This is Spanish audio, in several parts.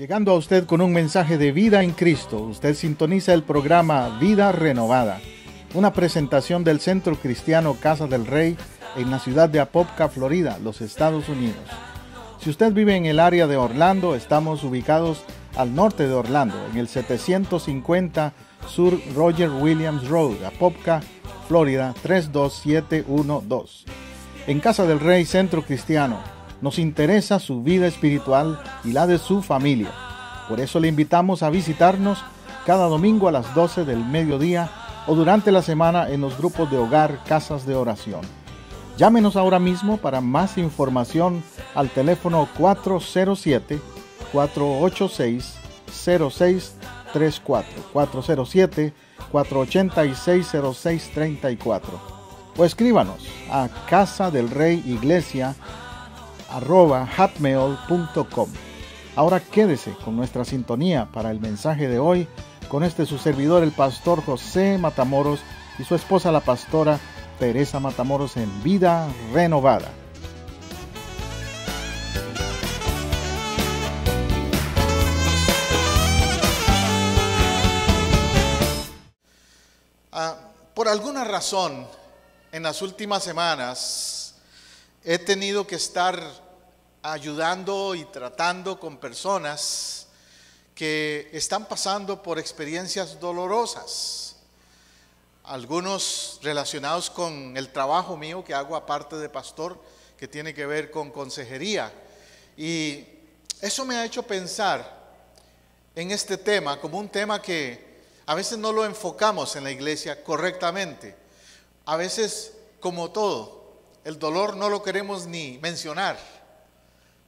Llegando a usted con un mensaje de vida en Cristo, usted sintoniza el programa Vida Renovada, una presentación del Centro Cristiano Casa del Rey en la ciudad de Apopka, Florida, los Estados Unidos. Si usted vive en el área de Orlando, estamos ubicados al norte de Orlando, en el 750 Sur Roger Williams Road, Apopka, Florida 32712. En Casa del Rey Centro Cristiano, nos interesa su vida espiritual y la de su familia. Por eso le invitamos a visitarnos cada domingo a las 12 del mediodía o durante la semana en los grupos de hogar Casas de Oración. Llámenos ahora mismo para más información al teléfono 407-486-0634, 407-486-0634. O escríbanos a casadelreyiglesia@hotmail.com. Ahora quédese con nuestra sintonía para el mensaje de hoy, con su servidor, el pastor José Matamoros, y su esposa, la pastora Teresa Matamoros, en Vida Renovada. Por alguna razón, en las últimas semanas, he tenido que estar ayudando y tratando con personas que están pasando por experiencias dolorosas. Algunos relacionados con el trabajo mío que hago aparte de pastor, que tiene que ver con consejería. Y eso me ha hecho pensar en este tema como un tema que a veces no lo enfocamos en la iglesia correctamente. A veces, como todo, el dolor no lo queremos ni mencionar,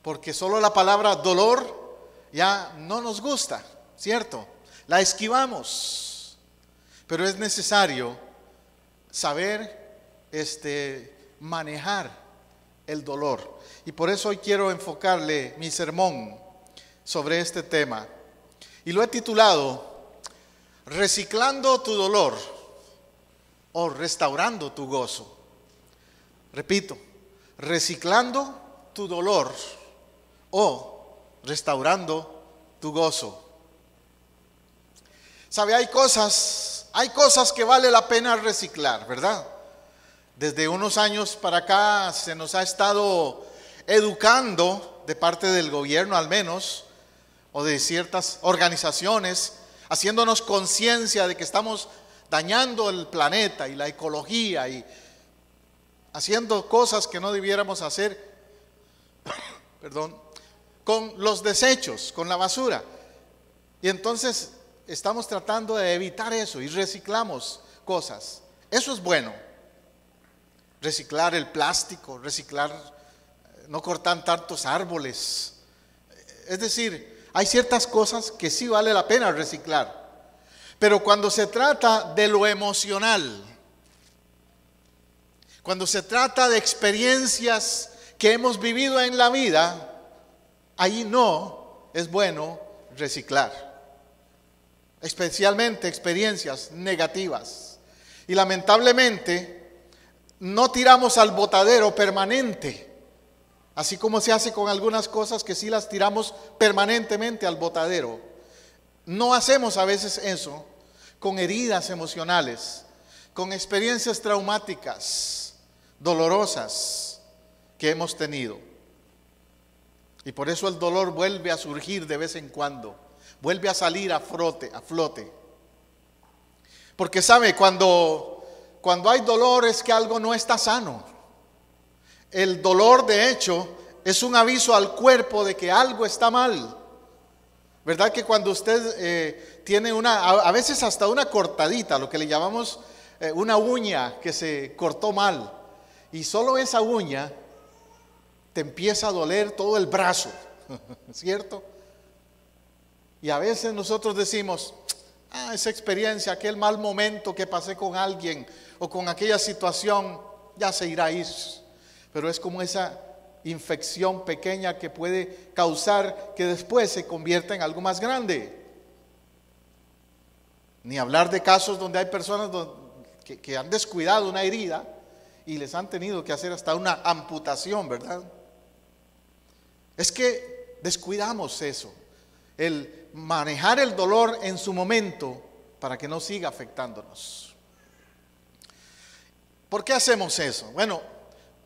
porque solo la palabra dolor ya no nos gusta, ¿cierto? La esquivamos, pero es necesario saber manejar el dolor. Y por eso hoy quiero enfocarle mi sermón sobre este tema. Y lo he titulado Reciclando tu dolor o restaurando tu gozo. Repito, reciclando tu dolor o restaurando tu gozo. Sabe, hay cosas que vale la pena reciclar, ¿verdad? Desde unos años para acá se nos ha estado educando de parte del gobierno al menos, o de ciertas organizaciones, haciéndonos conciencia de que estamos dañando el planeta y la ecología y haciendo cosas que no debiéramos hacer, con los desechos, con la basura. Y entonces estamos tratando de evitar eso y reciclamos cosas. Eso es bueno. Reciclar el plástico, no cortar tantos árboles. Es decir, hay ciertas cosas que sí vale la pena reciclar. Pero cuando se trata de lo emocional, cuando se trata de experiencias que hemos vivido en la vida, ahí no es bueno reciclar. Especialmente experiencias negativas. Y lamentablemente no tiramos al botadero permanente. Así como se hace con algunas cosas que sí las tiramos permanentemente al botadero. No hacemos a veces eso con heridas emocionales, con experiencias traumáticas, dolorosas que hemos tenido. Y por eso el dolor vuelve a surgir de vez en cuando, vuelve a salir a flote. Porque sabe, cuando hay dolor es que algo no está sano. El dolor, de hecho, es un aviso al cuerpo de que algo está mal. ¿Verdad que cuando usted tiene a veces hasta una cortadita, lo que le llamamos una uña que se cortó mal, y solo esa uña te empieza a doler todo el brazo, ¿cierto? Y a veces nosotros decimos, esa experiencia, aquel mal momento que pasé con alguien o con aquella situación, ya se irá a ir. Pero es como esa infección pequeña que puede causar que después se convierta en algo más grande. Ni hablar de casos donde hay personas que han descuidado una herida y les han tenido que hacer hasta una amputación, ¿verdad? Es que descuidamos eso. el manejar el dolor en su momento para que no siga afectándonos. ¿Por qué hacemos eso? Bueno,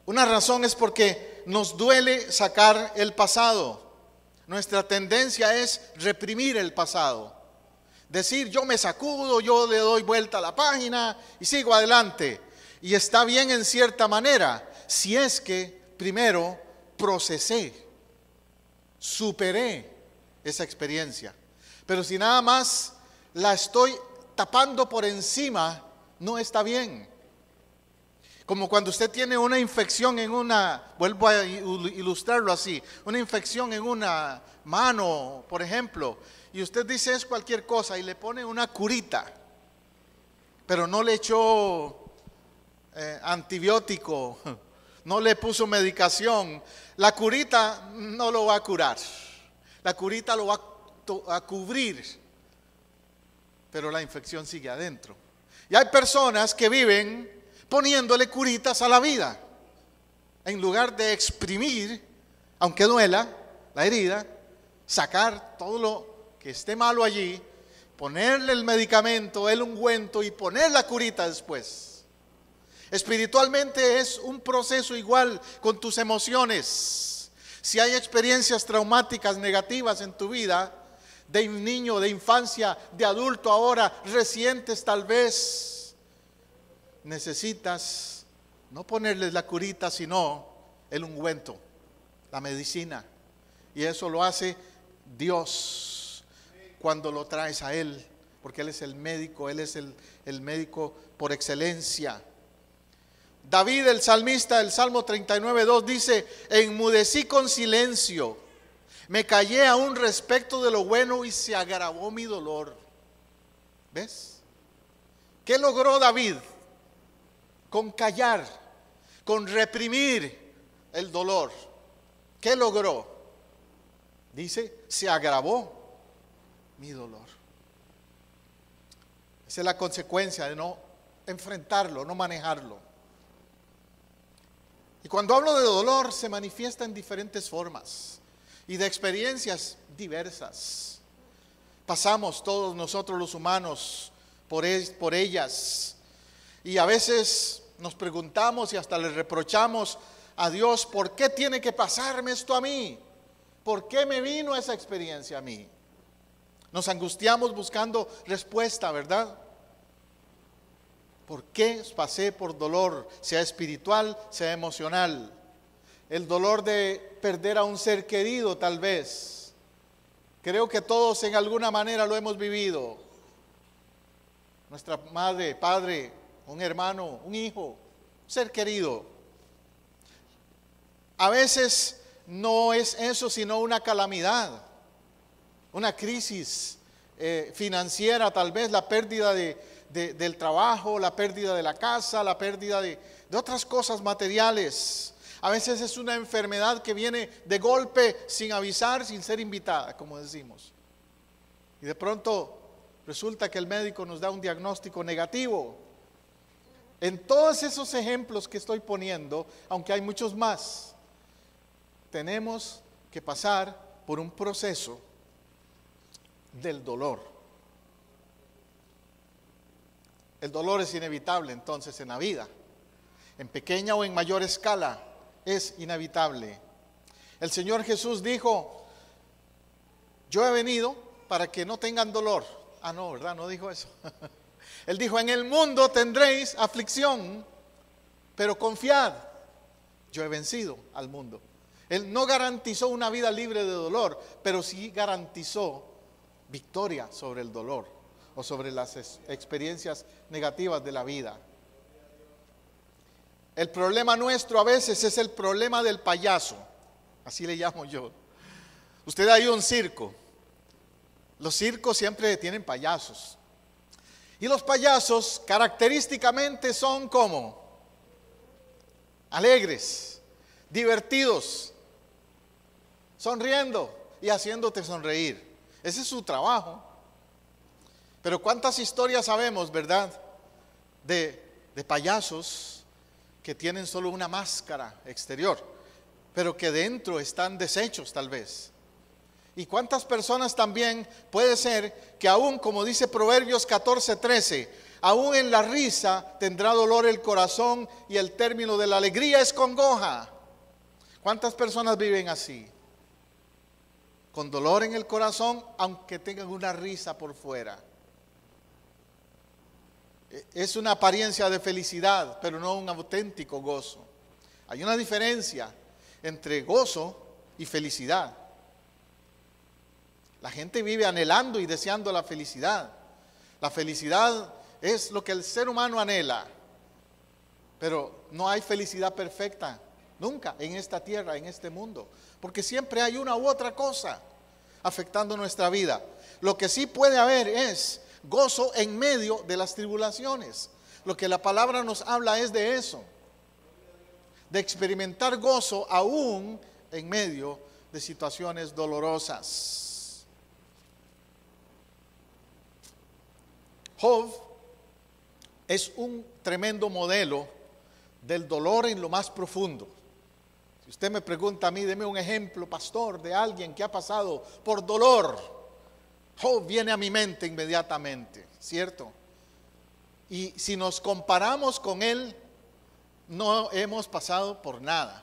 una razón es porque nos duele sacar el pasado. Nuestra tendencia es reprimir el pasado. Decir, yo me sacudo, yo le doy vuelta a la página y sigo adelante. Y está bien en cierta manera, si es que primero procesé, superé esa experiencia. Pero si nada más la estoy tapando por encima, no está bien. Como cuando usted tiene una infección en una, vuelvo a ilustrarlo así, una infección en una mano, por ejemplo, y usted dice es cualquier cosa y le pone una curita, pero no le echó antibiótico, no le puso medicación, la curita no lo va a curar, la curita lo va a cubrir, pero la infección sigue adentro. Y hay personas que viven poniéndole curitas a la vida, en lugar de exprimir, aunque duela, la herida, sacar todo lo que esté malo allí, ponerle el medicamento, el ungüento y poner la curita después. Espiritualmente es un proceso igual con tus emociones. Si hay experiencias traumáticas negativas en tu vida, de niño, de infancia, de adulto ahora, recientes tal vez, necesitas no ponerles la curita, sino el ungüento, la medicina. Y eso lo hace Dios cuando lo traes a Él, porque Él es el médico, Él es el médico por excelencia. David, el salmista, el Salmo 39:2 dice, enmudecí con silencio, me callé aún respecto de lo bueno y se agravó mi dolor. ¿Ves? ¿Qué logró David? Con callar, con reprimir el dolor. ¿Qué logró? Dice, se agravó mi dolor. Esa es la consecuencia de no enfrentarlo, no manejarlo. Y cuando hablo de dolor, se manifiesta en diferentes formas y de experiencias diversas. Pasamos todos nosotros los humanos por ellas. Y a veces nos preguntamos y hasta le reprochamos a Dios, ¿por qué tiene que pasarme esto a mí? ¿Por qué me vino esa experiencia a mí? Nos angustiamos buscando respuesta, ¿verdad? ¿Por qué pasé por dolor, sea espiritual, sea emocional? El dolor de perder a un ser querido, tal vez. Creo que todos en alguna manera lo hemos vivido. Nuestra madre, padre, un hermano, un hijo, un ser querido. A veces no es eso, sino una calamidad, una crisis financiera, tal vez la pérdida del trabajo, la pérdida de la casa, la pérdida de otras cosas materiales. A veces es una enfermedad que viene de golpe, sin avisar, sin ser invitada, como decimos. Y de pronto resulta que el médico nos da un diagnóstico negativo. En todos esos ejemplos que estoy poniendo, aunque hay muchos más, tenemos que pasar por un proceso del dolor. El dolor es inevitable entonces en la vida, en pequeña o en mayor escala, es inevitable. El Señor Jesús dijo, yo he venido para que no tengan dolor. Ah, no, ¿verdad? No dijo eso. Él dijo, en el mundo tendréis aflicción, pero confiad, yo he vencido al mundo. Él no garantizó una vida libre de dolor, pero sí garantizó victoria sobre el dolor o sobre las experiencias negativas de la vida. El problema nuestro a veces es el problema del payaso, así le llamo yo. Usted ha ido a un circo. Los circos siempre tienen payasos. Y los payasos característicamente son como alegres, divertidos, sonriendo y haciéndote sonreír. Ese es su trabajo. Pero cuántas historias sabemos, ¿verdad? De payasos que tienen solo una máscara exterior, pero que dentro están deshechos tal vez. ¿Y cuántas personas también puede ser que aún, como dice Proverbios 14:13, aún en la risa tendrá dolor el corazón y el término de la alegría es congoja? ¿Cuántas personas viven así? Con dolor en el corazón, aunque tengan una risa por fuera. Es una apariencia de felicidad, pero no un auténtico gozo. Hay una diferencia entre gozo y felicidad. La gente vive anhelando y deseando la felicidad. La felicidad es lo que el ser humano anhela, pero no hay felicidad perfecta, nunca en esta tierra, en este mundo, porque siempre hay una u otra cosa afectando nuestra vida. Lo que sí puede haber es gozo en medio de las tribulaciones. Lo que la palabra nos habla es de eso, de experimentar gozo aún en medio de situaciones dolorosas. Job es un tremendo modelo del dolor en lo más profundo. Si usted me pregunta a mí, deme un ejemplo, pastor, de alguien que ha pasado por dolor, Job viene a mi mente inmediatamente, ¿cierto? Y si nos comparamos con él, no hemos pasado por nada.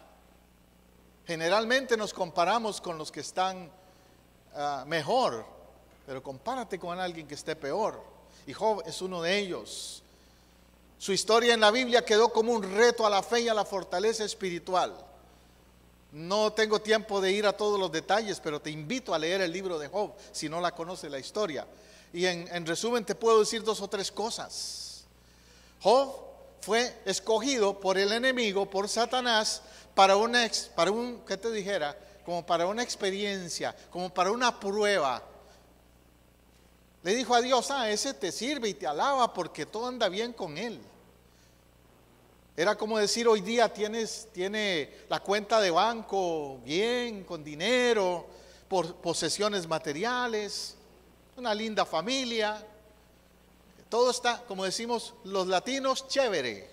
Generalmente nos comparamos con los que están mejor, pero compárate con alguien que esté peor. Y Job es uno de ellos. Su historia en la Biblia quedó como un reto a la fe y a la fortaleza espiritual. No tengo tiempo de ir a todos los detalles, pero te invito a leer el libro de Job, si no la conoces la historia. Y en resumen te puedo decir 2 o 3 cosas. Job fue escogido por el enemigo, por Satanás, para ¿qué te dijera? Como para una experiencia, como para una prueba. Le dijo a Dios, ese te sirve y te alaba porque todo anda bien con él. Era como decir, hoy día tiene la cuenta de banco bien, con dinero, por posesiones materiales, una linda familia. Todo está, como decimos los latinos, chévere.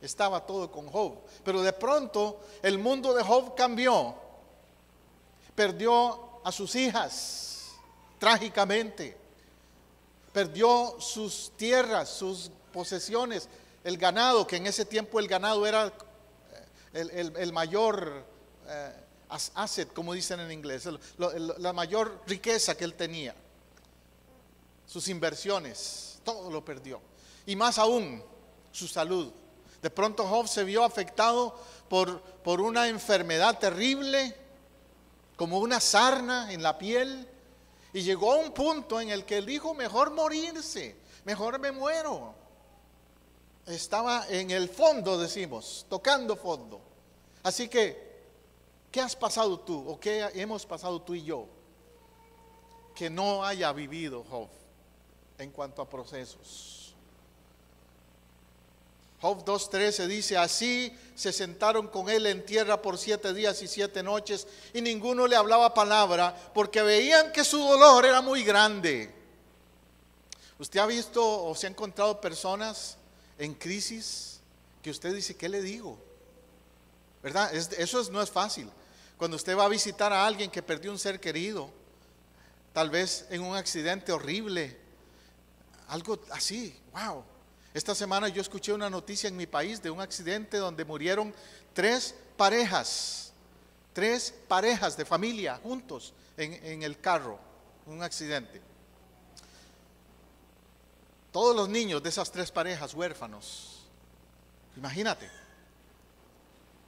Estaba todo con Job. Pero de pronto el mundo de Job cambió. Perdió a sus hijas, trágicamente. Perdió sus tierras, sus posesiones, el ganado, que en ese tiempo el ganado era el mayor asset, como dicen en inglés, la mayor riqueza que él tenía. Sus inversiones, todo lo perdió. Y más aún, su salud. De pronto Job se vio afectado por una enfermedad terrible, como una sarna en la piel. Y llegó a un punto en el que él dijo, mejor morirse, mejor me muero. Estaba en el fondo, decimos, tocando fondo. Así que, ¿qué has pasado tú o qué hemos pasado tú y yo que no haya vivido Job en cuanto a procesos? Job 2:13 dice, así se sentaron con él en tierra por 7 días y 7 noches y ninguno le hablaba palabra porque veían que su dolor era muy grande. ¿Usted ha visto o se ha encontrado personas en crisis que usted dice, ¿qué le digo? ¿Verdad? No es fácil. Cuando usted va a visitar a alguien que perdió un ser querido, tal vez en un accidente horrible, algo así, wow. Esta semana yo escuché una noticia en mi país de un accidente donde murieron 3 parejas de familia juntos en el carro, un accidente. Todos los niños de esas 3 parejas huérfanos. Imagínate,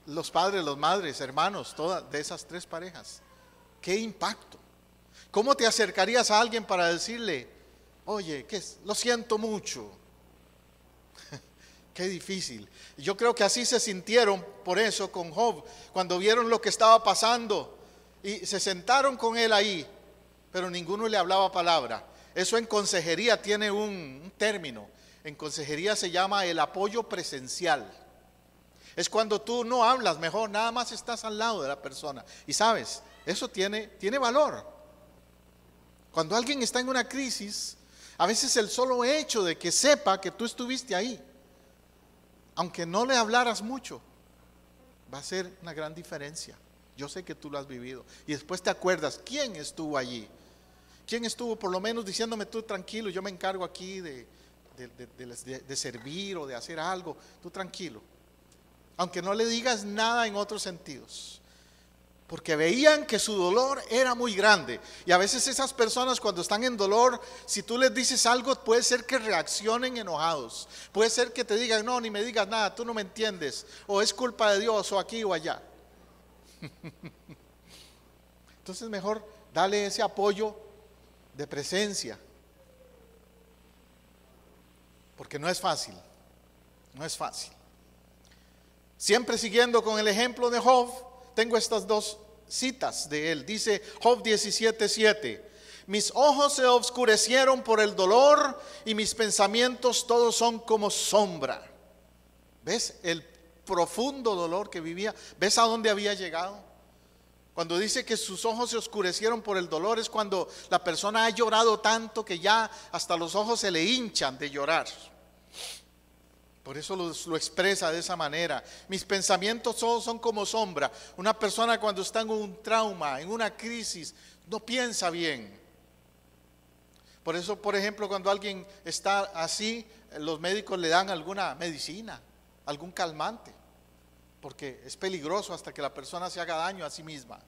los padres, las madres, hermanos, todas de esas 3 parejas. ¿Qué impacto? ¿Cómo te acercarías a alguien para decirle, oye, lo siento mucho? Qué difícil. Yo creo que así se sintieron por eso con Job, cuando vieron lo que estaba pasando y se sentaron con él ahí, pero ninguno le hablaba palabra. Eso en consejería tiene un término. En consejería se llama el apoyo presencial. Es cuando tú no hablas, mejor nada más estás al lado de la persona. Y sabes, eso tiene valor. Cuando alguien está en una crisis, a veces el solo hecho de que sepa que tú estuviste ahí, aunque no le hablaras mucho, va a ser una gran diferencia. Yo sé que tú lo has vivido. Y después te acuerdas, ¿quién estuvo allí? ¿Quién estuvo por lo menos diciéndome, tú tranquilo, yo me encargo aquí de servir o de hacer algo? Tú tranquilo. Aunque no le digas nada en otros sentidos. Porque veían que su dolor era muy grande. Y a veces esas personas cuando están en dolor, si tú les dices algo, puede ser que reaccionen enojados. Puede ser que te digan, no, ni me digas nada, tú no me entiendes. O es culpa de Dios, o aquí o allá. Entonces mejor dale ese apoyo de presencia. Porque no es fácil. No es fácil. Siempre siguiendo con el ejemplo de Job, tengo estas dos citas de él. Dice Job 17:7: mis ojos se oscurecieron por el dolor y mis pensamientos todos son como sombra. ¿Ves el profundo dolor que vivía? ¿Ves a dónde había llegado? Cuando dice que sus ojos se oscurecieron por el dolor, es cuando la persona ha llorado tanto que ya hasta los ojos se le hinchan de llorar. Por eso lo expresa de esa manera. Mis pensamientos todos son como sombra. Una persona cuando está en un trauma, en una crisis, no piensa bien. Por eso, por ejemplo, cuando alguien está así, los médicos le dan alguna medicina, algún calmante, porque es peligroso hasta que la persona se haga daño a sí misma.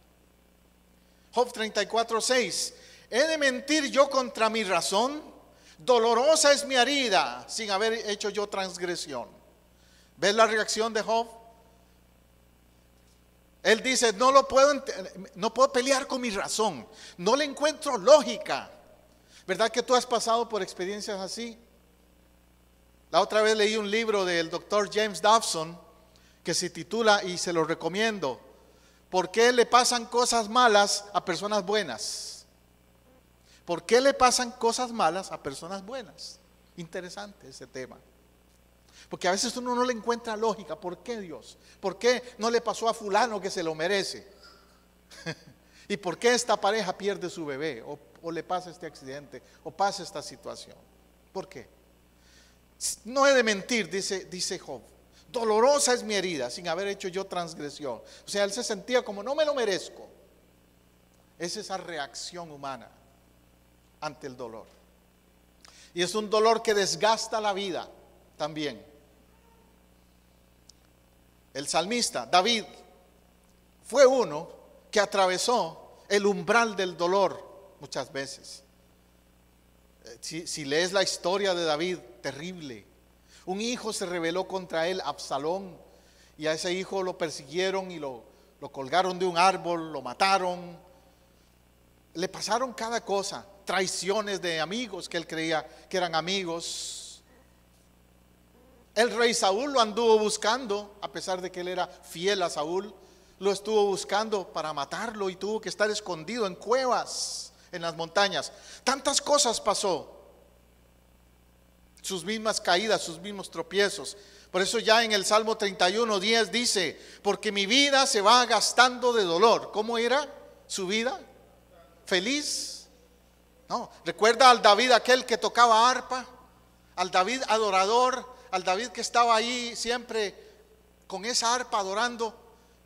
Job 34:6: ¿he de mentir yo contra mi razón? Dolorosa es mi herida sin haber hecho yo transgresión. ¿Ves la reacción de Job? Él dice, no puedo pelear con mi razón, no le encuentro lógica. ¿Verdad que tú has pasado por experiencias así? La otra vez leí un libro del doctor James Dobson que se titula, y se lo recomiendo, ¿por qué le pasan cosas malas a personas buenas? ¿Por qué le pasan cosas malas a personas buenas? Interesante ese tema. Porque a veces uno no le encuentra lógica. ¿Por qué Dios? ¿Por qué no le pasó a fulano que se lo merece? ¿Y por qué esta pareja pierde su bebé? O le pasa este accidente, o pasa esta situación. ¿Por qué? No he de mentir, dice Job. Dolorosa es mi herida sin haber hecho yo transgresión. O sea, él se sentía como no me lo merezco. Es esa reacción humana ante el dolor. Y es un dolor que desgasta la vida también. El salmista David fue uno que atravesó el umbral del dolor muchas veces. Si lees la historia de David, terrible. Un hijo se rebeló contra él, Absalón, y a ese hijo lo persiguieron y lo colgaron de un árbol, lo mataron. Le pasaron cada cosa. Traiciones de amigos que él creía que eran amigos. El rey Saúl lo anduvo buscando, a pesar de que él era fiel a Saúl, lo estuvo buscando para matarlo y tuvo que estar escondido en cuevas, en las montañas. Tantas cosas pasó, sus mismas caídas, sus mismos tropiezos. Por eso ya en el Salmo 31:10 dice, porque mi vida se va gastando de dolor. ¿Cómo era su vida? ¿Feliz? No, recuerda al David aquel que tocaba arpa, al David adorador, al David que estaba ahí siempre con esa arpa adorando,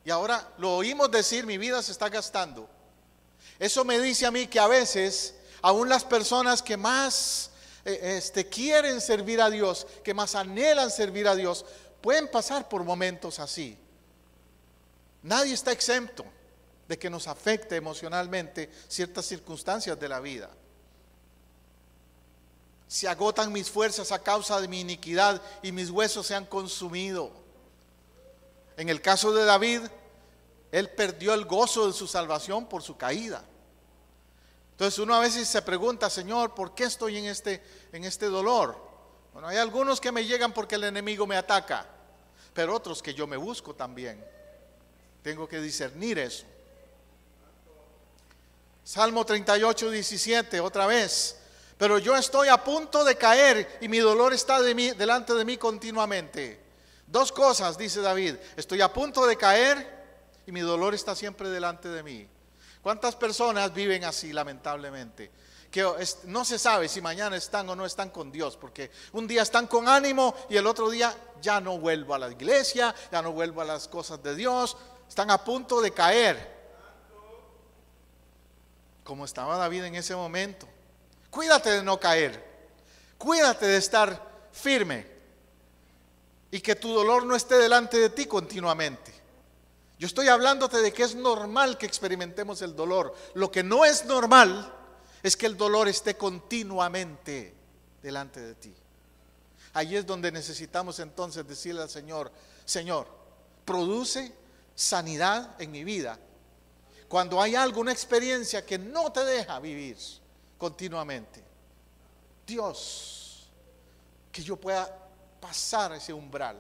y ahora lo oímos decir, mi vida se está gastando. Eso me dice a mí que a veces, aún las personas que más quieren servir a Dios, que más anhelan servir a Dios, pueden pasar por momentos así. Nadie está exento de que nos afecte emocionalmente ciertas circunstancias de la vida. Se agotan mis fuerzas a causa de mi iniquidad y mis huesos se han consumido. En el caso de David, él perdió el gozo de su salvación por su caída. Entonces uno a veces se pregunta, Señor, ¿por qué estoy en este dolor? Bueno, hay algunos que me llegan porque el enemigo me ataca, pero otros que yo me busco también. Tengo que discernir eso. Salmo 38:17, otra vez. Pero yo estoy a punto de caer y mi dolor está delante de mí continuamente. Dos cosas, dice David. Estoy a punto de caer y mi dolor está siempre delante de mí. ¿Cuántas personas viven así, lamentablemente? Que no se sabe si mañana están o no están con Dios, porque un día están con ánimo y el otro día ya no vuelvo a la iglesia, ya no vuelvo a las cosas de Dios. Están a punto de caer. como estaba David en ese momento. Cuídate de no caer, cuídate de estar firme y que tu dolor no esté delante de ti continuamente. Yo estoy hablándote de que es normal que experimentemos el dolor. Lo que no es normal es que el dolor esté continuamente delante de ti. Ahí es donde necesitamos entonces decirle al Señor: Señor, produce sanidad en mi vida. Cuando hay algo, una experiencia que no te deja vivir continuamente, Dios, que yo pueda pasar ese umbral,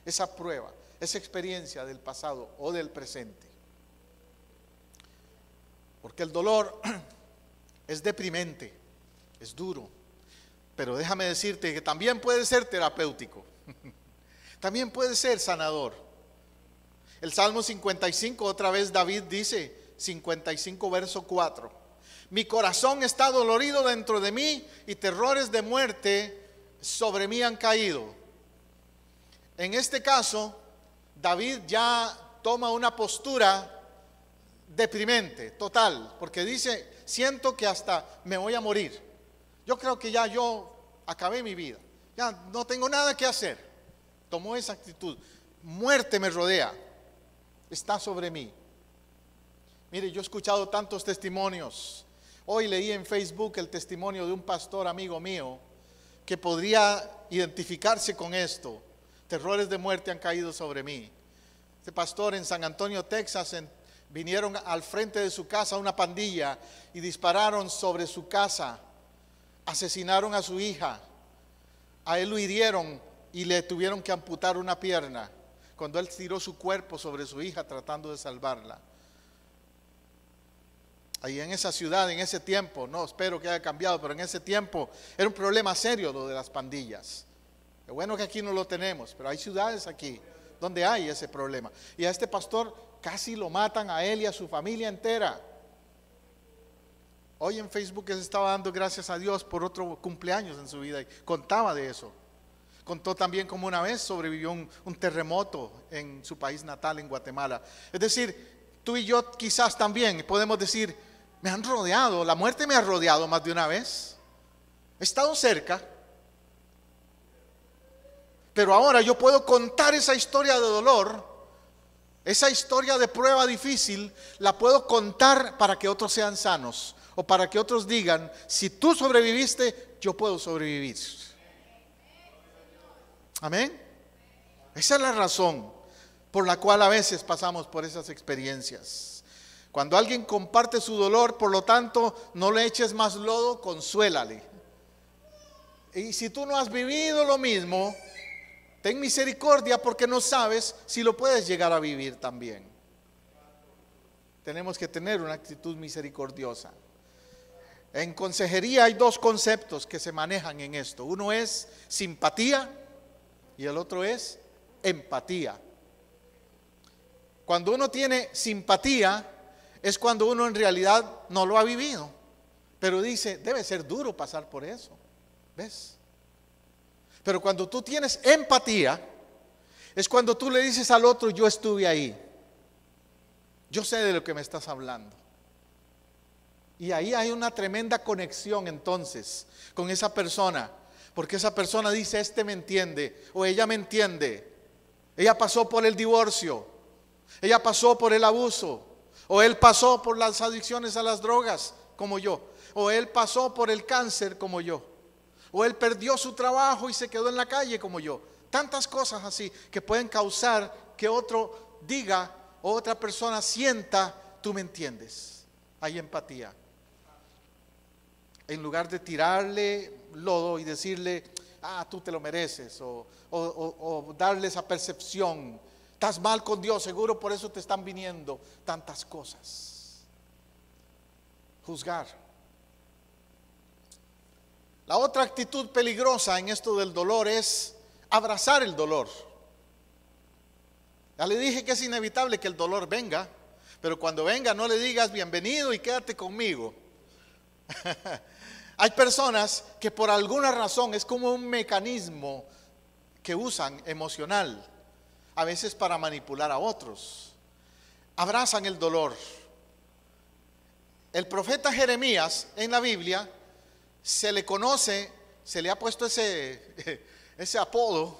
esa prueba, esa experiencia del pasado o del presente. Porque el dolor es deprimente, es duro, pero déjame decirte que también puede ser terapéutico, también puede ser sanador. El Salmo 55, otra vez David dice, 55 verso 4: mi corazón está dolorido dentro de mí y terrores de muerte sobre mí han caído. En este caso, David ya toma una postura deprimente, total, porque dice: siento que hasta me voy a morir. Yo creo que ya yo acabé mi vida, ya no tengo nada que hacer. Tomó esa actitud. Muerte me rodea, está sobre mí. Mire, yo he escuchado tantos testimonios. Hoy leí en Facebook el testimonio de un pastor amigo mío que podría identificarse con esto. Terrores de muerte han caído sobre mí. Este pastor en San Antonio, Texas, vinieron al frente de su casa una pandilla y dispararon sobre su casa. Asesinaron a su hija. A él lo hirieron y le tuvieron que amputar una pierna cuando él tiró su cuerpo sobre su hija tratando de salvarla. Ahí en esa ciudad, en ese tiempo, no espero que haya cambiado, pero en ese tiempo era un problema serio lo de las pandillas. Qué bueno que aquí no lo tenemos, pero hay ciudades aquí donde hay ese problema. Y a este pastor casi lo matan, a él y a su familia entera. Hoy en Facebook se estaba dando gracias a Dios por otro cumpleaños en su vida y contaba de eso. Contó también como una vez sobrevivió un terremoto en su país natal, en Guatemala. Es decir, tú y yo quizás también podemos decir: me han rodeado, la muerte me ha rodeado más de una vez. He estado cerca. Pero ahora yo puedo contar esa historia de dolor, esa historia de prueba difícil, la puedo contar para que otros sean sanos o para que otros digan: si tú sobreviviste, yo puedo sobrevivir. Amén. Esa es la razón por la cual a veces pasamos por esas experiencias. Cuando alguien comparte su dolor, por lo tanto, no le eches más lodo, consuélale. Y si tú no has vivido lo mismo, ten misericordia, porque no sabes si lo puedes llegar a vivir también. Tenemos que tener una actitud misericordiosa. En consejería hay dos conceptos que se manejan en esto. Uno es simpatía y el otro es empatía. Cuando uno tiene simpatía es cuando uno en realidad no lo ha vivido, pero dice: debe ser duro pasar por eso, ¿ves? Pero cuando tú tienes empatía es cuando tú le dices al otro: yo estuve ahí, yo sé de lo que me estás hablando. Y ahí hay una tremenda conexión entonces con esa persona, porque esa persona dice: este me entiende o ella me entiende. Ella pasó por el divorcio, ella pasó por el abuso, o él pasó por las adicciones a las drogas como yo, o él pasó por el cáncer como yo, o él perdió su trabajo y se quedó en la calle como yo. Tantas cosas así que pueden causar que otro diga o otra persona sienta: tú me entiendes. Hay empatía. En lugar de tirarle lodo y decirle: tú te lo mereces, o darle esa percepción: estás mal con Dios, seguro por eso te están viniendo tantas cosas. Juzgar. La otra actitud peligrosa en esto del dolor es abrazar el dolor. Ya le dije que es inevitable que el dolor venga, pero cuando venga no le digas: bienvenido y quédate conmigo. Hay personas que por alguna razón es como un mecanismo que usan emocional, a veces para manipular a otros. Abrazan el dolor. El profeta Jeremías en la Biblia se le conoce, se le ha puesto ese apodo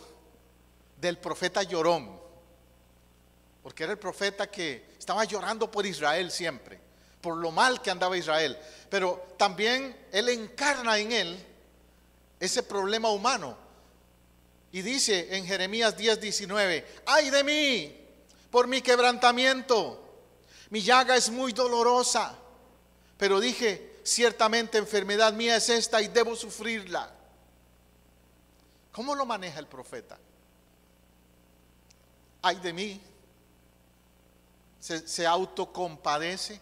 del profeta llorón, porque era el profeta que estaba llorando por Israel siempre, por lo mal que andaba Israel. Pero también él encarna en él ese problema humano. Y dice en Jeremías 10:19: ay de mí por mi quebrantamiento, mi llaga es muy dolorosa. Pero dije, ciertamente enfermedad mía es esta y debo sufrirla. ¿Cómo lo maneja el profeta? Ay de mí. Se autocompadece.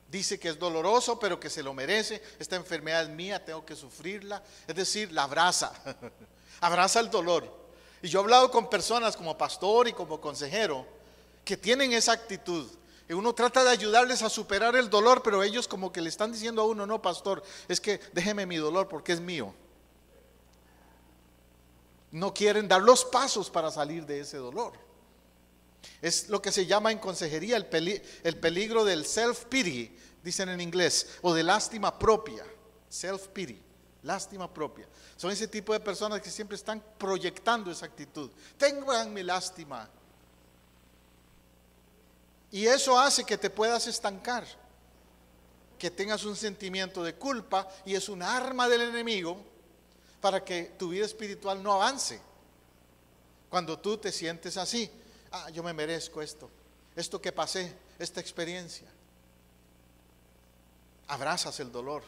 Dice que es doloroso, pero que se lo merece. Esta enfermedad es mía, tengo que sufrirla. Es decir, la abraza. Abraza el dolor. Y yo he hablado con personas como pastor y como consejero que tienen esa actitud. Y uno trata de ayudarles a superar el dolor, pero ellos como que le están diciendo a uno: no, pastor, es que déjeme mi dolor porque es mío. No quieren dar los pasos para salir de ese dolor. Es lo que se llama en consejería el peligro del self-pity, dicen en inglés, o de lástima propia. Self-pity, lástima propia. Son ese tipo de personas que siempre están proyectando esa actitud. Tengan mi lástima. Y eso hace que te puedas estancar, que tengas un sentimiento de culpa, y es un arma del enemigo para que tu vida espiritual no avance. Cuando tú te sientes así: yo me merezco esto que pasé, esta experiencia. Abrazas el dolor,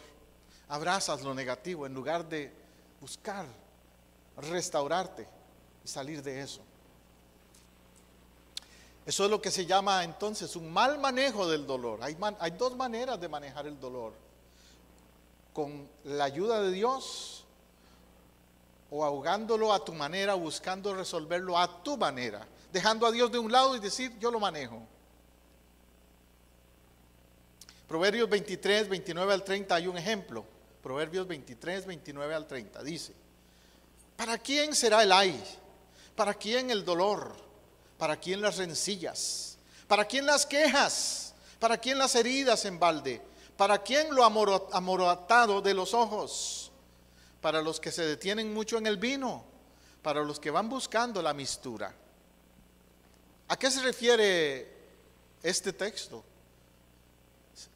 abrazas lo negativo en lugar de buscar restaurarte y salir de eso. Eso es lo que se llama entonces un mal manejo del dolor. Hay dos maneras de manejar el dolor: con la ayuda de Dios, o ahogándolo a tu manera, buscando resolverlo a tu manera, dejando a Dios de un lado y decir: yo lo manejo. Proverbios 23, 29 al 30 hay un ejemplo. Proverbios 23, 29 al 30 dice: ¿para quién será el ay? ¿Para quién el dolor? ¿Para quién las rencillas? ¿Para quién las quejas? ¿Para quién las heridas en balde? ¿Para quién lo amoratado de los ojos? Para los que se detienen mucho en el vino, para los que van buscando la mistura. ¿A qué se refiere este texto?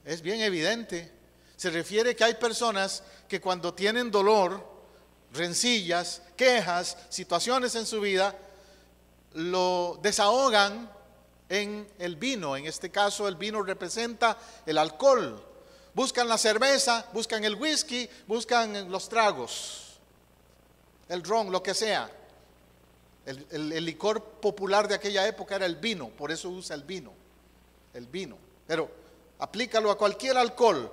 Es bien evidente. Se refiere que hay personas que cuando tienen dolor, rencillas, quejas, situaciones en su vida, lo desahogan en el vino. En este caso el vino representa el alcohol. Buscan la cerveza, buscan el whisky, buscan los tragos, el ron, lo que sea. El licor popular de aquella época era el vino, por eso usa el vino. Pero aplícalo a cualquier alcohol.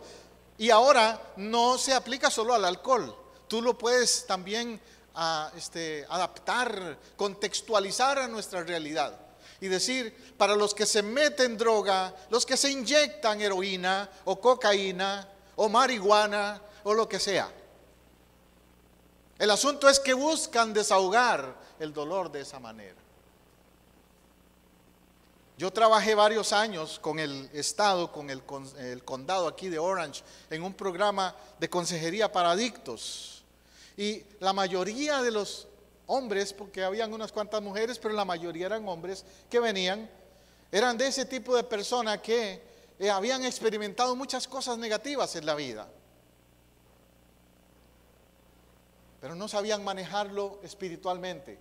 Y ahora no se aplica solo al alcohol. Tú lo puedes también adaptar, contextualizar a nuestra realidad. Y decir, para los que se meten droga, los que se inyectan heroína o cocaína o marihuana o lo que sea. El asunto es que buscan desahogar el dolor de esa manera. Yo trabajé varios años con el estado, con el condado aquí de Orange, en un programa de consejería para adictos. Y la mayoría de los hombres, porque habían unas cuantas mujeres, pero la mayoría eran hombres que venían, eran de ese tipo de personas que habían experimentado muchas cosas negativas en la vida, pero no sabían manejarlo espiritualmente.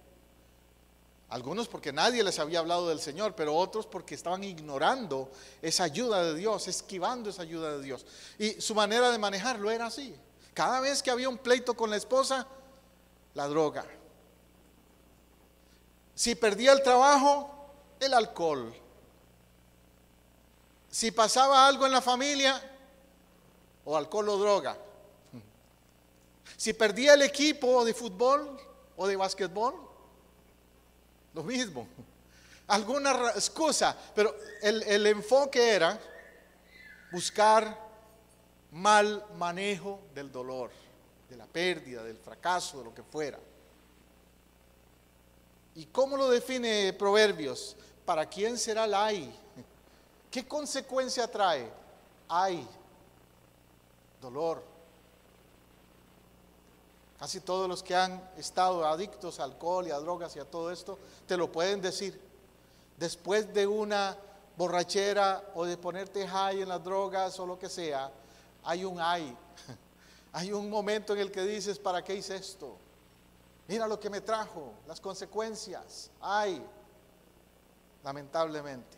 Algunos porque nadie les había hablado del Señor, pero otros porque estaban ignorando esa ayuda de Dios, esquivando esa ayuda de Dios. Y su manera de manejarlo era así: cada vez que había un pleito con la esposa, la droga. Si perdía el trabajo, el alcohol. Si pasaba algo en la familia, o alcohol o droga. Si perdía el equipo de fútbol o de básquetbol, lo mismo. Alguna excusa, pero el enfoque era buscar mal manejo del dolor, de la pérdida, del fracaso, de lo que fuera. ¿Y cómo lo define Proverbios? ¿Para quién será el ay? ¿Qué consecuencia trae? Ay, dolor. Casi todos los que han estado adictos al alcohol y a drogas y a todo esto, te lo pueden decir. Después de una borrachera o de ponerte high en las drogas o lo que sea, hay un ay. Hay un momento en el que dices, ¿para qué hice esto? Mira lo que me trajo, las consecuencias. Ay, lamentablemente.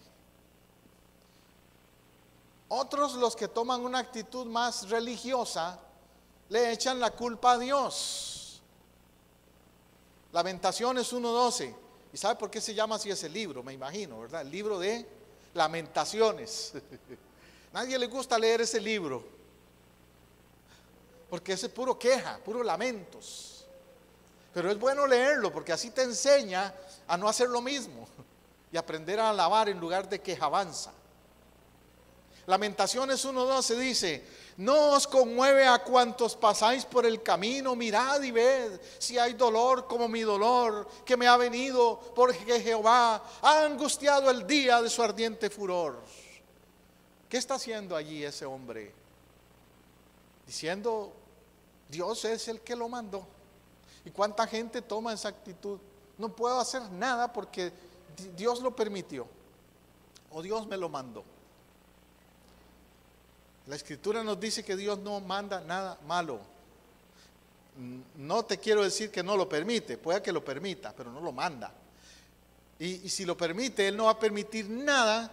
Otros, los que toman una actitud más religiosa, le echan la culpa a Dios. Lamentaciones 1:12. ¿Y sabe por qué se llama así ese libro? Me imagino, ¿verdad? El libro de Lamentaciones. Nadie le gusta leer ese libro, porque ese es puro queja, puro lamentos. Pero es bueno leerlo, porque así te enseña a no hacer lo mismo y aprender a alabar en lugar de quejabanza. Lamentaciones 1:12 dice: no os conmueve a cuantos pasáis por el camino, mirad y ved si hay dolor como mi dolor que me ha venido, porque Jehová ha angustiado el día de su ardiente furor. ¿Qué está haciendo allí ese hombre? Diciendo, Dios es el que lo mandó. ¿Y cuánta gente toma esa actitud? No puedo hacer nada porque Dios lo permitió, o Dios me lo mandó. La Escritura nos dice que Dios no manda nada malo. No te quiero decir que no lo permite, puede que lo permita, pero no lo manda. Y si lo permite, Él no va a permitir nada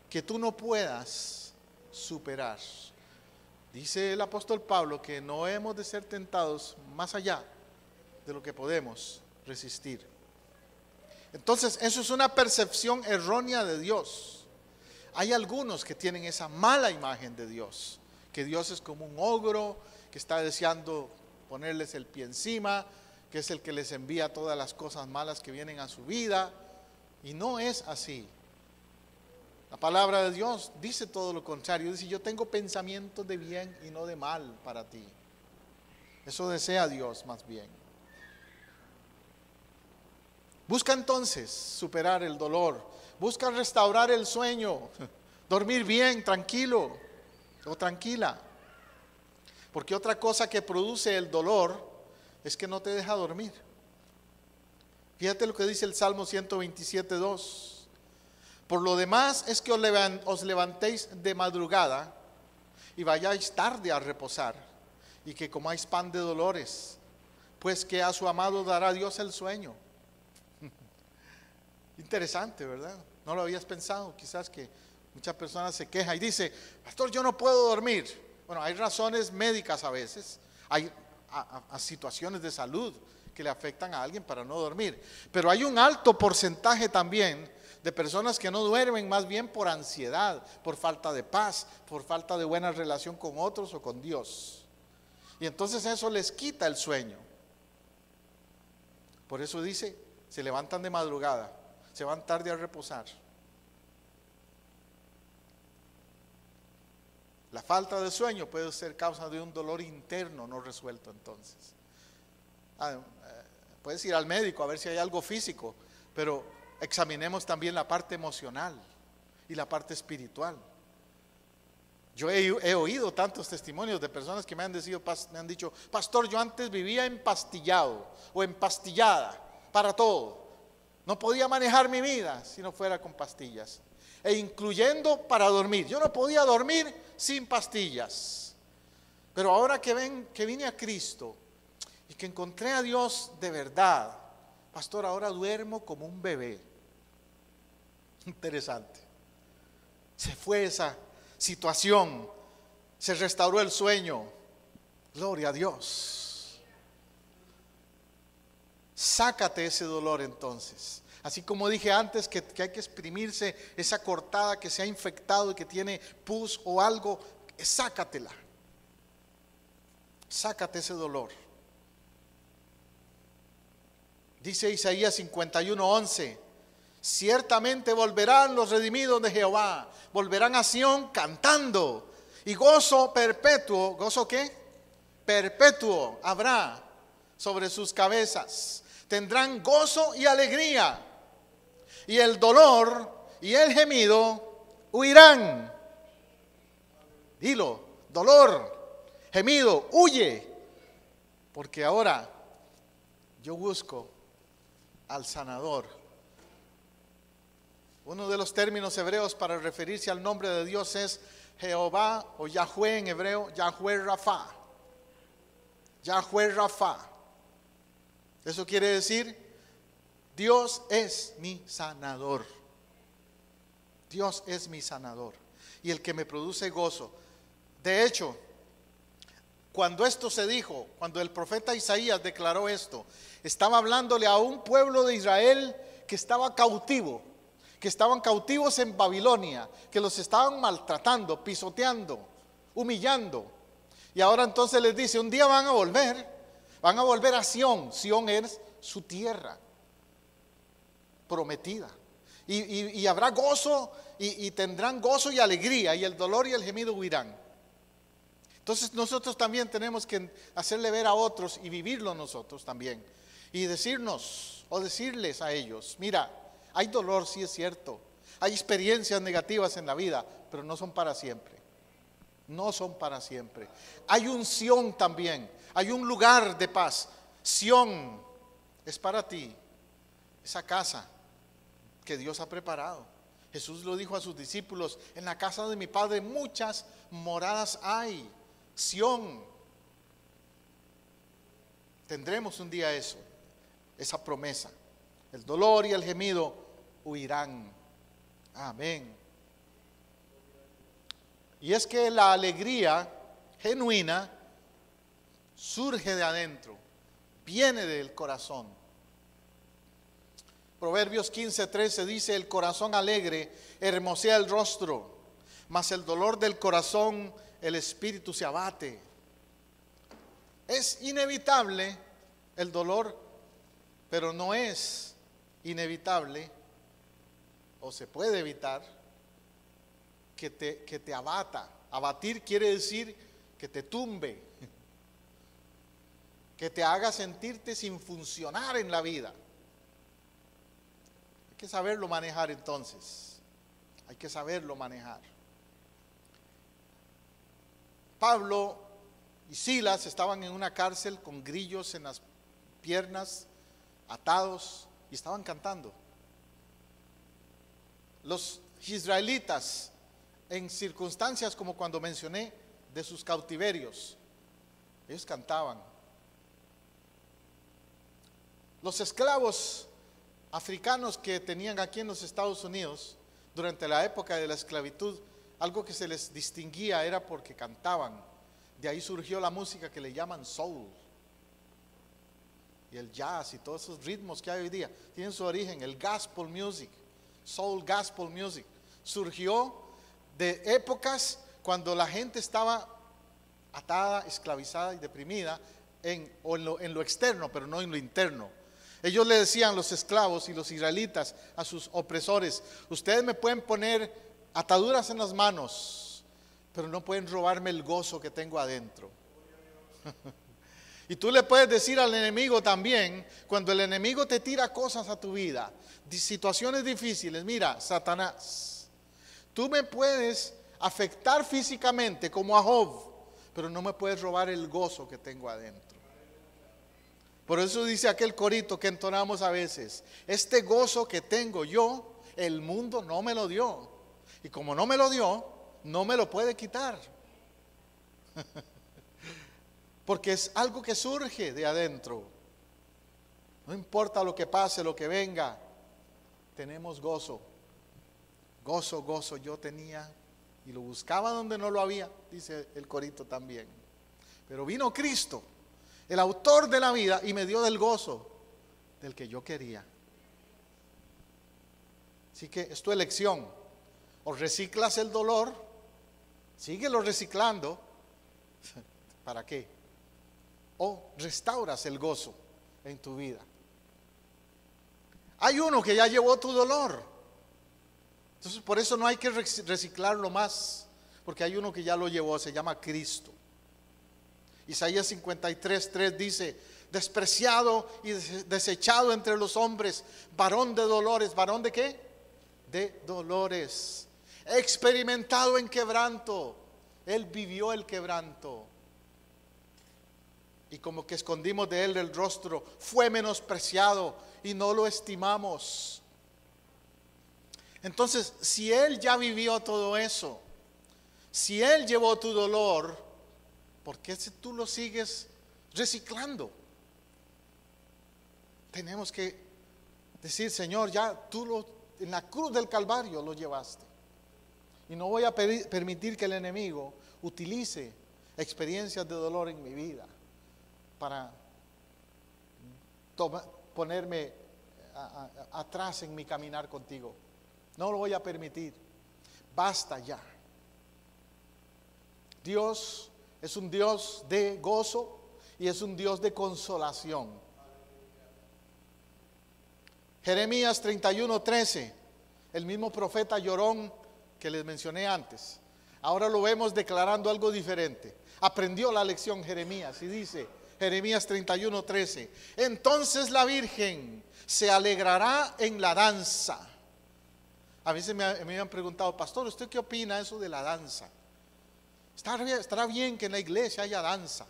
que tú no puedas superar. Dice el apóstol Pablo que no hemos de ser tentados más allá de lo que podemos resistir. Entonces, eso es una percepción errónea de Dios. Hay algunos que tienen esa mala imagen de Dios, que Dios es como un ogro que está deseando ponerles el pie encima, que es el que les envía todas las cosas malas que vienen a su vida, y no es así. La palabra de Dios dice todo lo contrario, dice: yo tengo pensamientos de bien y no de mal para ti. Eso desea Dios más bien. Busca entonces superar el dolor. Busca restaurar el sueño, dormir bien, tranquilo o tranquila. Porque otra cosa que produce el dolor es que no te deja dormir. Fíjate lo que dice el Salmo 127:2. Por lo demás es que os levantéis de madrugada y vayáis tarde a reposar, y que comáis pan de dolores, pues que a su amado dará Dios el sueño. Interesante, ¿verdad? No lo habías pensado. Quizás que muchas personas se quejan y dicen: pastor, yo no puedo dormir. Bueno, hay razones médicas a veces, hay a situaciones de salud que le afectan a alguien para no dormir, pero hay un alto porcentaje también de personas que no duermen más bien por ansiedad, por falta de paz, por falta de buena relación con otros o con Dios, y entonces eso les quita el sueño. Por eso dice: se levantan de madrugada, se van tarde a reposar. La falta de sueño puede ser causa de un dolor interno no resuelto. Entonces puedes ir al médico a ver si hay algo físico, pero examinemos también la parte emocional y la parte espiritual. Yo he oído tantos testimonios de personas que me han dicho: pastor, yo antes vivía empastillado o empastillada para todo. No podía manejar mi vida si no fuera con pastillas, e incluyendo para dormir. Yo no podía dormir sin pastillas. Pero ahora que vine a Cristo y que encontré a Dios de verdad, pastor, ahora duermo como un bebé. Interesante. Se fue esa situación, se restauró el sueño. Gloria a Dios. Sácate ese dolor entonces. Así como dije antes que hay que exprimirse esa cortada que se ha infectado y que tiene pus o algo, sácatela. Sácate ese dolor. Dice Isaías 51:11: ciertamente volverán los redimidos de Jehová, volverán a Sión cantando, y gozo perpetuo. ¿Gozo qué? Perpetuo habrá sobre sus cabezas. Tendrán gozo y alegría, y el dolor y el gemido huirán. Dilo, dolor, gemido, huye. Porque ahora yo busco al sanador. Uno de los términos hebreos para referirse al nombre de Dios es Jehová o Yahweh en hebreo, Yahweh Rafa. Yahweh Rafa. Eso quiere decir, Dios es mi sanador. Dios es mi sanador y el que me produce gozo. De hecho, cuando esto se dijo, cuando el profeta Isaías declaró esto, estaba hablándole a un pueblo de Israel que estaba cautivo, que estaban cautivos en Babilonia, que los estaban maltratando, pisoteando, humillando. Y ahora entonces les dice, un día van a volver a Sión. Sión es su tierra prometida. Y habrá gozo y tendrán gozo y alegría, y el dolor y el gemido huirán. Entonces nosotros también tenemos que hacerle ver a otros y vivirlo nosotros también. Y decirnos o decirles a ellos, mira, hay dolor, sí es cierto. Hay experiencias negativas en la vida, pero no son para siempre. No son para siempre. Hay un Sión también. Hay un lugar de paz. Sión es para ti. Esa casa que Dios ha preparado. Jesús lo dijo a sus discípulos, en la casa de mi Padre muchas moradas hay. Sión. Tendremos un día eso, esa promesa. El dolor y el gemido huirán. Amén. Y es que la alegría genuina surge de adentro, viene del corazón. Proverbios 15:13 dice, el corazón alegre hermosea el rostro, mas el dolor del corazón, el espíritu se abate. Es inevitable el dolor, pero no es inevitable, o se puede evitar, que te abata. Abatir quiere decir que te tumbe, que te haga sentirte sin funcionar en la vida. Hay que saberlo manejar entonces. Hay que saberlo manejar. Pablo y Silas estaban en una cárcel con grillos en las piernas, atados, y estaban cantando. Los israelitas, en circunstancias como cuando mencioné de sus cautiverios, ellos cantaban. Los esclavos africanos que tenían aquí en los Estados Unidos durante la época de la esclavitud, algo que se les distinguía era porque cantaban. De ahí surgió la música que le llaman soul, y el jazz y todos esos ritmos que hay hoy día tienen su origen, el gospel music, soul gospel music. Surgió de épocas cuando la gente estaba atada, esclavizada y deprimida en lo externo, pero no en lo interno. Ellos le decían, los esclavos y los israelitas, a sus opresores, ustedes me pueden poner ataduras en las manos, pero no pueden robarme el gozo que tengo adentro. Y tú le puedes decir al enemigo también, cuando el enemigo te tira cosas a tu vida, situaciones difíciles, mira, Satanás, tú me puedes afectar físicamente como a Job, pero no me puedes robar el gozo que tengo adentro. Por eso dice aquel corito que entonamos a veces, este gozo que tengo yo, el mundo no me lo dio. Y como no me lo dio, no me lo puede quitar. Porque es algo que surge de adentro. No importa lo que pase, lo que venga, tenemos gozo. Gozo, gozo yo tenía y lo buscaba donde no lo había, dice el corito también. Pero vino Cristo, el autor de la vida, y me dio del gozo del que yo quería. Así que es tu elección. O reciclas el dolor, síguelo reciclando. ¿Para qué? O restauras el gozo en tu vida. Hay uno que ya llevó tu dolor. Entonces por eso no hay que reciclarlo más, porque hay uno que ya lo llevó, se llama Cristo. Isaías 53:3 dice, despreciado y desechado entre los hombres, varón de dolores. ¿Varón de qué? De dolores. experimentado en quebranto. Él vivió el quebranto. Y como que escondimos de él el rostro, fue menospreciado y no lo estimamos. Entonces, si él ya vivió todo eso, si él llevó tu dolor, ¿por qué si tú lo sigues reciclando? Tenemos que decir, Señor, ya tú en la cruz del Calvario lo llevaste. Y no voy a permitir que el enemigo utilice experiencias de dolor en mi vida para ponerme atrás en mi caminar contigo. No lo voy a permitir. Basta ya. Dios es un Dios de gozo y es un Dios de consolación. Jeremías 31:13, el mismo profeta llorón que les mencioné antes, ahora lo vemos declarando algo diferente. Aprendió la lección Jeremías y dice, Jeremías 31:13, entonces la Virgen se alegrará en la danza. A veces me han preguntado, pastor, ¿usted qué opina eso de la danza? ¿Estará bien que en la iglesia haya danza?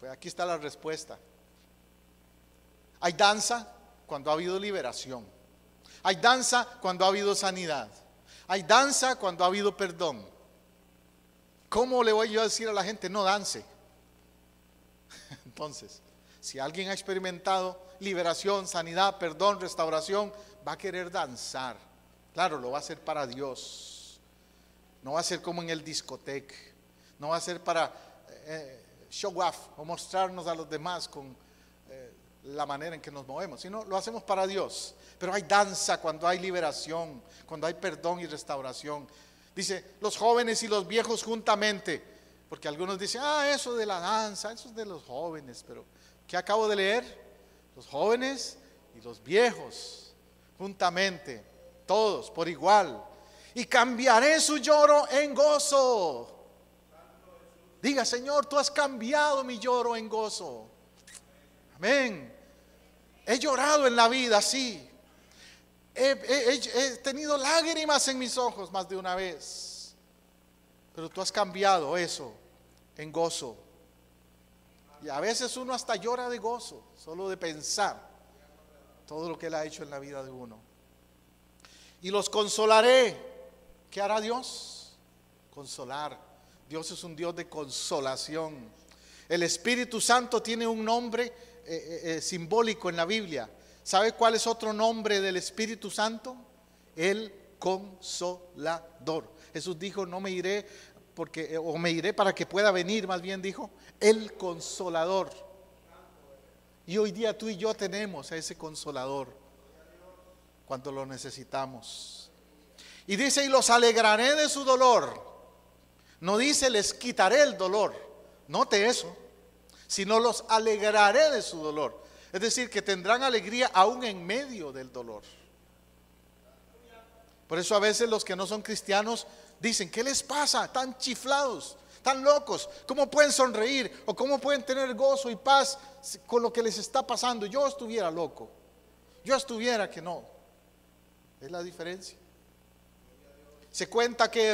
Pues aquí está la respuesta. Hay danza cuando ha habido liberación. Hay danza cuando ha habido sanidad. Hay danza cuando ha habido perdón. ¿Cómo le voy yo a decir a la gente no dance? Entonces, si alguien ha experimentado liberación, sanidad, perdón, restauración, va a querer danzar. Claro, lo va a hacer para Dios. No va a ser como en el discoteca. No va a ser para show off o mostrarnos a los demás con la manera en que nos movemos, sino lo hacemos para Dios. Pero hay danza cuando hay liberación, cuando hay perdón y restauración. Dice, los jóvenes y los viejos juntamente, porque algunos dicen, eso de la danza, eso es de los jóvenes, pero ¿qué acabo de leer? Los jóvenes y los viejos juntamente, todos por igual, y cambiaré su lloro en gozo. Diga, Señor, tú has cambiado mi lloro en gozo. Amén. He llorado en la vida, sí. He tenido lágrimas en mis ojos más de una vez. Pero tú has cambiado eso en gozo. Y a veces uno hasta llora de gozo, solo de pensar todo lo que Él ha hecho en la vida de uno. Y los consolaré. ¿Qué hará Dios? Consolar. Dios es un Dios de consolación. El Espíritu Santo tiene un nombre simbólico en la Biblia. ¿Sabe cuál es otro nombre del Espíritu Santo? El Consolador. Jesús dijo, no me iré o me iré para que pueda venir, más bien dijo, el Consolador. Y hoy día tú y yo tenemos a ese Consolador cuando lo necesitamos. Y dice, y los alegraré de su dolor. No dice, les quitaré el dolor. Note eso. Sino los alegraré de su dolor. Es decir, que tendrán alegría aún en medio del dolor. Por eso a veces los que no son cristianos dicen, ¿qué les pasa? Tan chiflados, tan locos. ¿Cómo pueden sonreír? ¿O cómo pueden tener gozo y paz con lo que les está pasando? Yo estuviera loco. Yo estuviera que no. Es la diferencia. Se cuenta que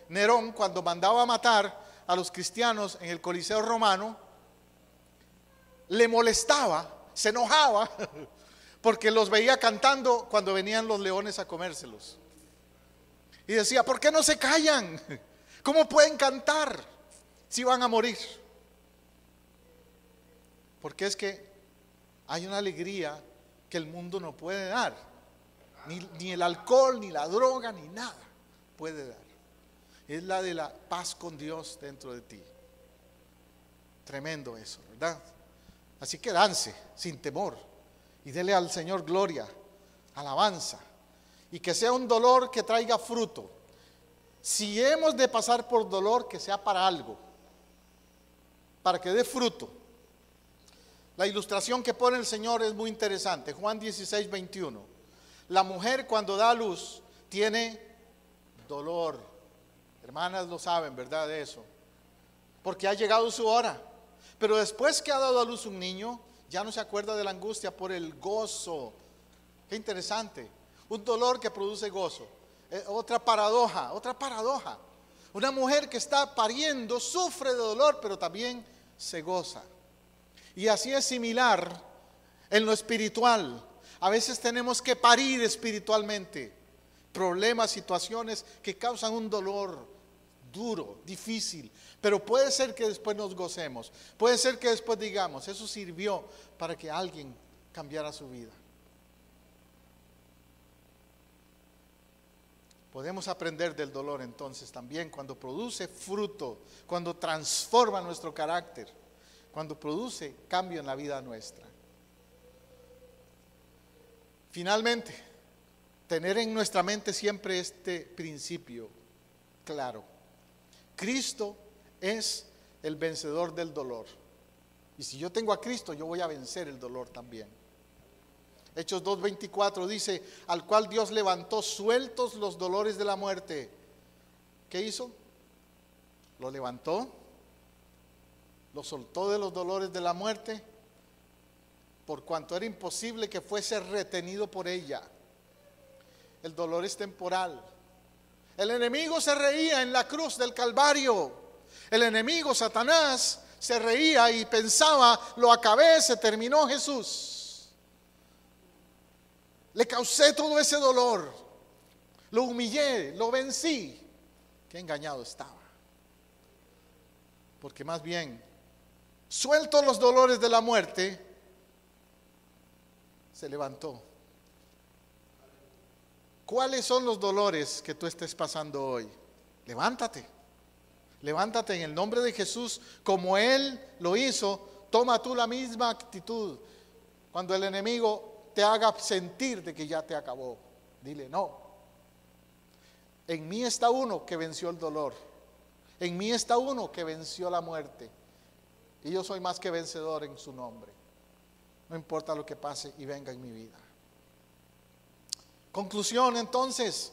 Nerón, cuando mandaba a matar a los cristianos en el Coliseo romano, le molestaba, se enojaba, porque los veía cantando cuando venían los leones a comérselos. Y decía, ¿por qué no se callan? ¿Cómo pueden cantar si van a morir? Porque es que hay una alegría que el mundo no puede dar. Ni el alcohol, ni la droga, ni nada puede dar. Es la de la paz con Dios dentro de ti. Tremendo eso, ¿verdad? Así que dance sin temor y dele al Señor gloria, alabanza, y que sea un dolor que traiga fruto. Si hemos de pasar por dolor, que sea para algo, para que dé fruto. La ilustración que pone el Señor es muy interesante. Juan 16:21. La mujer cuando da a luz tiene dolor. Hermanas lo saben, ¿verdad? De eso. Porque ha llegado su hora. Pero después que ha dado a luz un niño, ya no se acuerda de la angustia por el gozo Qué interesante. Un dolor que produce gozo. Otra paradoja. Una mujer que está pariendo sufre de dolor, pero también se goza. Y así es similar en lo espiritual. A veces tenemos que parir espiritualmente. Problemas, situaciones que causan un dolor duro, difícil. Pero puede ser que después nos gocemos. Puede ser que después digamos, eso sirvió para que alguien cambiara su vida. Podemos aprender del dolor entonces también cuando produce fruto, cuando transforma nuestro carácter, cuando produce cambio en la vida nuestra. Finalmente, tener en nuestra mente siempre este principio claro. Cristo es el vencedor del dolor. Y si yo tengo a Cristo, yo voy a vencer el dolor también. Hechos 2:24 dice, al cual Dios levantó sueltos los dolores de la muerte. ¿Qué hizo? Lo levantó, lo soltó de los dolores de la muerte, por cuanto era imposible que fuese retenido por ella. El dolor es temporal. El enemigo se reía en la cruz del Calvario. El enemigo, Satanás, se reía y pensaba, lo acabé, se terminó Jesús. Le causé todo ese dolor, lo humillé, lo vencí. Qué engañado estaba. Porque más bien, suelto los dolores de la muerte, se levantó. ¿Cuáles son los dolores que tú estés pasando hoy? Levántate. Levántate en el nombre de Jesús, como Él lo hizo. Toma tú la misma actitud. Cuando el enemigo te haga sentir de que ya te acabó, dile no. En mí está uno que venció el dolor. En mí está uno que venció la muerte. Y yo soy más que vencedor en su nombre. No importa lo que pase y venga en mi vida. Conclusión entonces,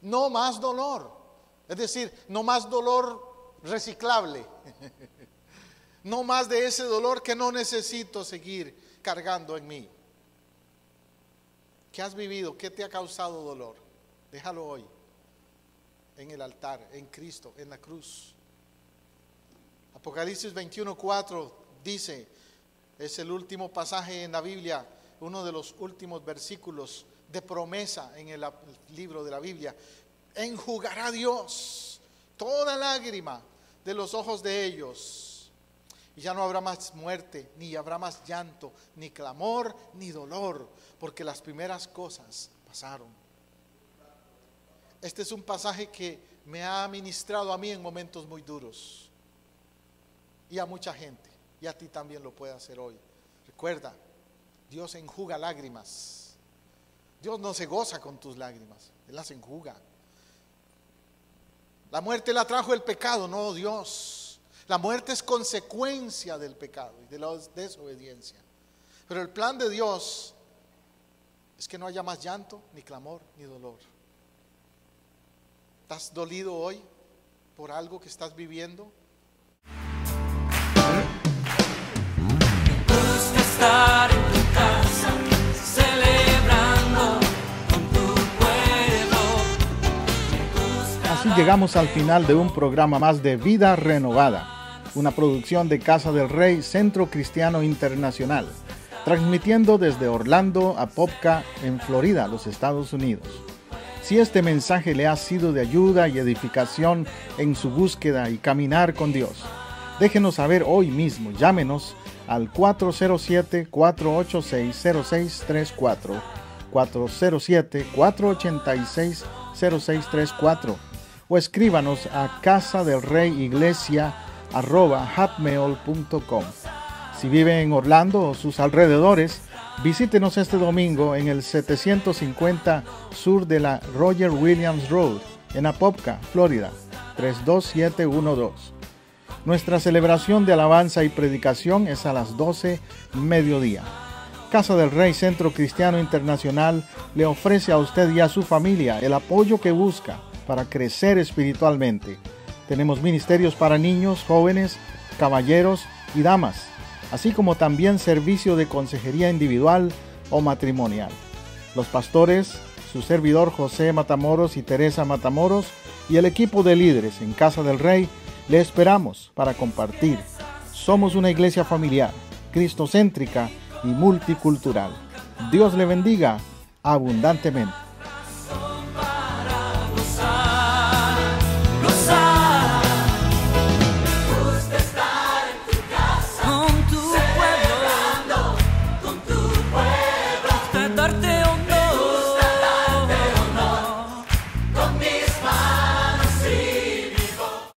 no más dolor. Es decir, no más dolor reciclable. No más de ese dolor que no necesito seguir cargando en mí. ¿Qué has vivido? ¿Qué te ha causado dolor? Déjalo hoy en el altar, en Cristo, en la cruz. Apocalipsis 21:4 dice, es el último pasaje en la Biblia, uno de los últimos versículos de promesa en el libro de la Biblia. Enjugará Dios toda lágrima de los ojos de ellos. Y ya no habrá más muerte, ni habrá más llanto, ni clamor, ni dolor, porque las primeras cosas pasaron. Este es un pasaje que me ha ministrado a mí en momentos muy duros. Y a mucha gente, y a ti también lo puede hacer hoy. Recuerda, Dios enjuga lágrimas. Dios no se goza con tus lágrimas, Él las enjuga. La muerte la trajo el pecado, no Dios. La muerte es consecuencia del pecado y de la desobediencia. Pero el plan de Dios es que no haya más llanto, ni clamor, ni dolor. ¿Estás dolido hoy por algo que estás viviendo? Me gusta estar en tu casa, celebrando con tu pueblo. Así llegamos al final de un programa más de Vida Renovada, una producción de Casa del Rey, Centro Cristiano Internacional, transmitiendo desde Orlando, Apopka, en Florida, los Estados Unidos. Si este mensaje le ha sido de ayuda y edificación en su búsqueda y caminar con Dios, déjenos saber hoy mismo. Llámenos al 407-486-0634, 407-486-0634, o escríbanos a casadelreyiglesia@hotmail.com. Si vive en Orlando o sus alrededores, visítenos este domingo en el 750 sur de la Roger Williams Road, en Apopka, Florida, 32712. Nuestra celebración de alabanza y predicación es a las 12 mediodía. Casa del Rey, Centro Cristiano Internacional, le ofrece a usted y a su familia el apoyo que busca para crecer espiritualmente. Tenemos ministerios para niños, jóvenes, caballeros y damas, así como también servicio de consejería individual o matrimonial. Los pastores, su servidor José Matamoros y Teresa Matamoros, y el equipo de líderes en Casa del Rey, le esperamos para compartir. Somos una iglesia familiar, cristocéntrica y multicultural. Dios le bendiga abundantemente.